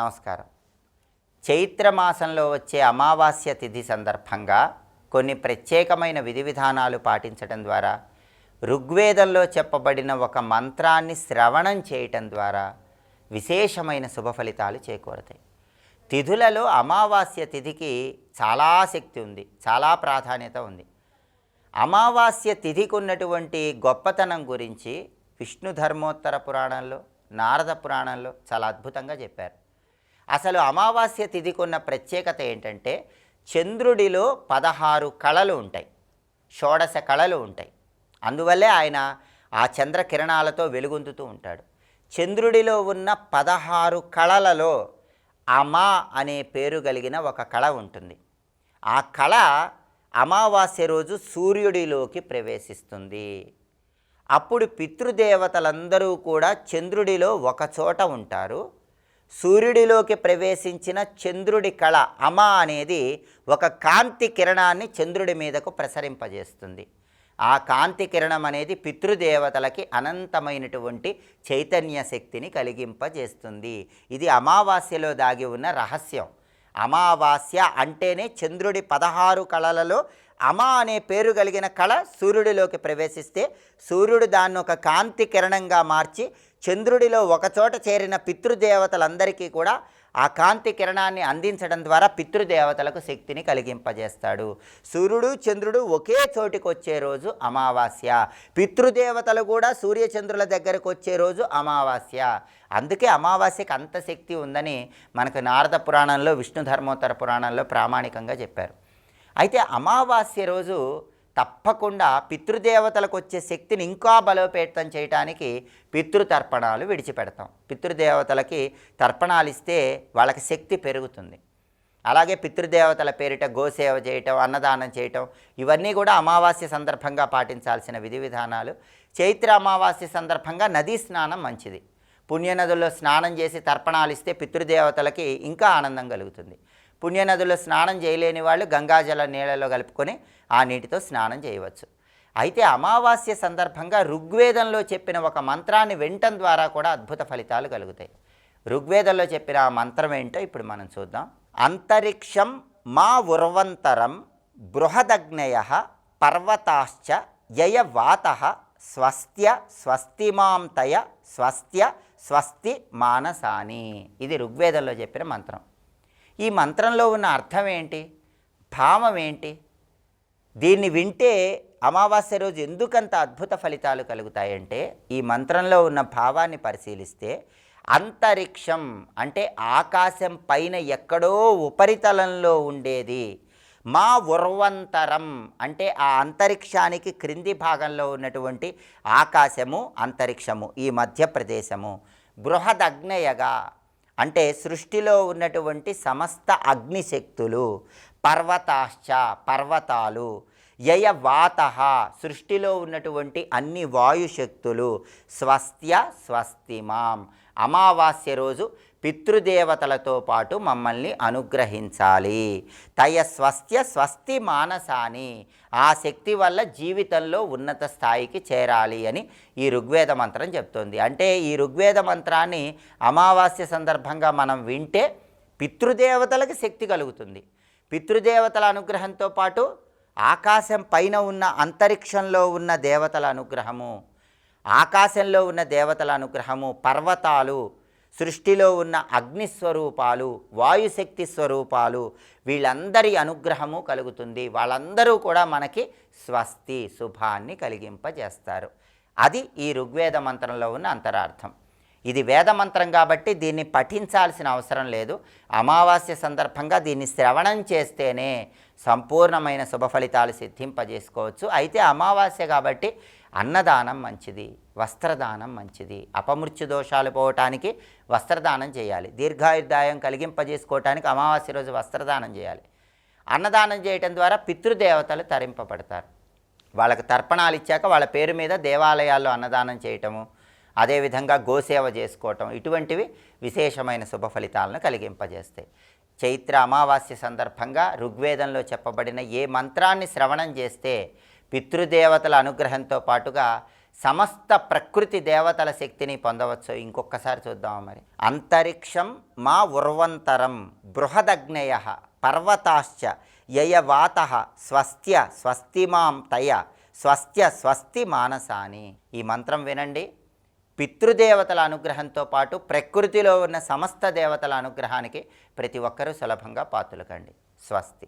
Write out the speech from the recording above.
నమస్కారం. చైత్రమాసంలో వచ్చే అమావాస్య తిథి సందర్భంగా కొన్ని ప్రత్యేకమైన విధి విధానాలు పాటించడం ద్వారా, ఋగ్వేదంలో చెప్పబడిన ఒక మంత్రాన్ని శ్రవణం చేయటం ద్వారా విశేషమైన శుభ ఫలితాలు చేకూరతాయి. తిథులలో అమావాస్య తిథికి చాలా శక్తి ఉంది, చాలా ప్రాధాన్యత ఉంది. అమావాస్య తిథికి ఉన్నటువంటి గొప్పతనం గురించి విష్ణు ధర్మోత్తర పురాణంలో, నారద పురాణంలో చాలా అద్భుతంగా చెప్పారు. అసలు అమావాస్య తిథికి ఉన్న ప్రత్యేకత ఏంటంటే, చంద్రుడిలో 16 కళలు ఉంటాయి, షోడశ కళలు ఉంటాయి. అందువల్లే ఆయన ఆ చంద్రకిరణాలతో వెలుగొందుతూ ఉంటాడు. చంద్రుడిలో ఉన్న 16 కళలలో అమా అనే పేరు కలిగిన ఒక కళ ఉంటుంది. ఆ కళ అమావాస్య రోజు సూర్యుడిలోకి ప్రవేశిస్తుంది. అప్పుడు పితృదేవతలందరూ కూడా చంద్రుడిలో ఒకచోట ఉంటారు. సూర్యుడిలోకి ప్రవేశించిన చంద్రుడి కళ అమ అనేది ఒక కాంతి కిరణాన్ని చంద్రుడి మీదకు ప్రసరింపజేస్తుంది. ఆ కాంతి కిరణం అనేది పితృదేవతలకి అనంతమైనటువంటి చైతన్య శక్తిని కలిగింపజేస్తుంది. ఇది అమావాస్యలో దాగి ఉన్న రహస్యం. అమావాస్య అంటేనే చంద్రుడి 16 కళలలో అమ అనే పేరు కలిగిన కళ సూర్యుడిలోకి ప్రవేశిస్తే, సూర్యుడు దాన్ని ఒక కాంతి కిరణంగా మార్చి చంద్రుడిలో ఒకచోట చేరిన పితృదేవతలందరికీ కూడా ఆ కాంతి కిరణాన్ని అందించడం ద్వారా పితృదేవతలకు శక్తిని కలిగింపజేస్తాడు. సూర్యుడు చంద్రుడు ఒకే చోటికి వచ్చే రోజు అమావాస్య. పితృదేవతలు కూడా సూర్యచంద్రుల దగ్గరకు వచ్చే రోజు అమావాస్య. అందుకే అమావాస్యకి అంత శక్తి ఉందని మనకు నారద పురాణంలో, విష్ణు ధర్మోత్తర పురాణంలో ప్రామాణికంగా చెప్పారు. అయితే అమావాస్య రోజు తప్పకుండా పితృదేవతలకు వచ్చే శక్తిని ఇంకా బలోపేతం చేయడానికి పితృతర్పణాలు విడిచిపెడతాం. పితృదేవతలకి తర్పణాలు ఇస్తే వాళ్ళకి శక్తి పెరుగుతుంది. అలాగే పితృదేవతల పేరిట గోసేవ చేయటం, అన్నదానం చేయటం, ఇవన్నీ కూడా అమావాస్య సందర్భంగా పాటించాల్సిన విధి విధానాలు. చైత్ర అమావాస్య సందర్భంగా నదీ స్నానం మంచిది. పుణ్యనదుల్లో స్నానం చేసి తర్పణాలు ఇస్తే పితృదేవతలకి ఇంకా ఆనందం కలుగుతుంది. పుణ్యనదుల్లో స్నానం చేయలేని వాళ్ళు గంగాజల నీళ్ళలో కలుపుకొని ఆ నీటితో స్నానం చేయవచ్చు. అయితే అమావాస్య సందర్భంగా ఋగ్వేదంలో చెప్పిన ఒక మంత్రాన్ని వినటం ద్వారా కూడా అద్భుత ఫలితాలు కలుగుతాయి. ఋగ్వేదంలో చెప్పిన ఆ మంత్రం ఏంటో ఇప్పుడు మనం చూద్దాం. అంతరిక్షం మా ఉర్వంతరం బృహదగ్నయ పర్వతాశ్చ యయ వాతః స్వస్త్య స్వస్తిమాంతయ స్వస్త్య స్వస్తి మానసాని. ఇది ఋగ్వేదంలో చెప్పిన మంత్రం. ఈ మంత్రంలో ఉన్న అర్థం ఏంటి, భావం ఏంటి? దీన్ని వింటే అమావాస్య రోజు ఎందుకంత అద్భుత ఫలితాలు కలుగుతాయంటే, ఈ మంత్రంలో ఉన్న భావాన్ని పరిశీలిస్తే, అంతరిక్షం అంటే ఆకాశం పైన ఎక్కడో ఉపరితలంలో ఉండేది, మా ఉర్వంతరం అంటే ఆ అంతరిక్షానికి క్రింది భాగంలో ఉన్నటువంటి ఆకాశము, అంతరిక్షము, ఈ మధ్య ప్రదేశము, బృహదగ్నయగా అంటే సృష్టిలో ఉన్నటువంటి సమస్త అగ్నిశక్తులు, పర్వతాశ్చ పర్వతాలు, యయ వాతః సృష్టిలో ఉన్నటువంటి అన్ని వాయుశక్తులు, స్వస్త్య స్వస్తిమాం అమావాస్య రోజు పితృదేవతలతో పాటు మమ్మల్ని అనుగ్రహించాలి. తయ స్వస్త్య స్వస్తి మానసాని ఆ శక్తి వల్ల జీవితంలో ఉన్నత స్థాయికి చేరాలి అని ఈ ఋగ్వేద మంత్రం చెప్తోంది. అంటే ఈ ఋగ్వేద మంత్రాన్ని అమావాస్య సందర్భంగా మనం వింటే పితృదేవతలకు శక్తి కలుగుతుంది. పితృదేవతల అనుగ్రహంతో పాటు ఆకాశం పైన ఉన్న అంతరిక్షంలో ఉన్న దేవతల అనుగ్రహము, ఆకాశంలో ఉన్న దేవతల అనుగ్రహము, పర్వతాలు, సృష్టిలో ఉన్న అగ్నిస్వరూపాలు, వాయుశక్తి స్వరూపాలు, వీళ్ళందరి అనుగ్రహము కలుగుతుంది. వాళ్ళందరూ కూడా మనకి స్వస్తి శుభాన్ని కలిగింపజేస్తారు. అది ఈ ఋగ్వేద మంత్రంలో ఉన్న అంతరార్థం. ఇది వేదమంత్రం కాబట్టి దీన్ని పఠించాల్సిన అవసరం లేదు. అమావాస్య సందర్భంగా దీన్ని శ్రవణం చేస్తేనే సంపూర్ణమైన శుభ ఫలితాలు సిద్ధింపజేసుకోవచ్చు. అయితే అమావాస్య కాబట్టి అన్నదానం మంచిది, వస్త్రదానం మంచిది. అపమృత్యు దోషాలు పోవటానికి వస్త్రదానం చేయాలి. దీర్ఘాయుర్దాయం కలిగింపజేసుకోవటానికి అమావాస్య రోజు వస్త్రదానం చేయాలి. అన్నదానం చేయటం ద్వారా పితృదేవతలు తరింపబడతారు. వాళ్ళకి తర్పణాలు ఇచ్చాక వాళ్ళ పేరు మీద దేవాలయాల్లో అన్నదానం చేయటము, అదేవిధంగా గోసేవ చేసుకోవటం, ఇటువంటివి విశేషమైన శుభ ఫలితాలను కలిగింపజేస్తాయి. చైత్ర అమావాస్య సందర్భంగా ఋగ్వేదంలో చెప్పబడిన ఏ మంత్రాన్ని శ్రవణం చేస్తే పితృదేవతల అనుగ్రహంతో పాటుగా సమస్త ప్రకృతి దేవతల శక్తిని పొందవచ్చు. ఇంకొకసారి చూద్దామా మరి. అంతరిక్షం మా ఉర్వంతరం బృహదగ్నయ పర్వతాశ్చ యయవాత స్వస్త్య స్వస్తిమాం తయ స్వస్త్య స్వస్తి మానసాని. ఈ మంత్రం వినండి. పితృదేవతల అనుగ్రహంతో పాటు ప్రకృతిలో ఉన్న సమస్త దేవతల అనుగ్రహానికి ప్రతి ఒక్కరూ సులభంగా పాత్రలు కండి. స్వస్తి.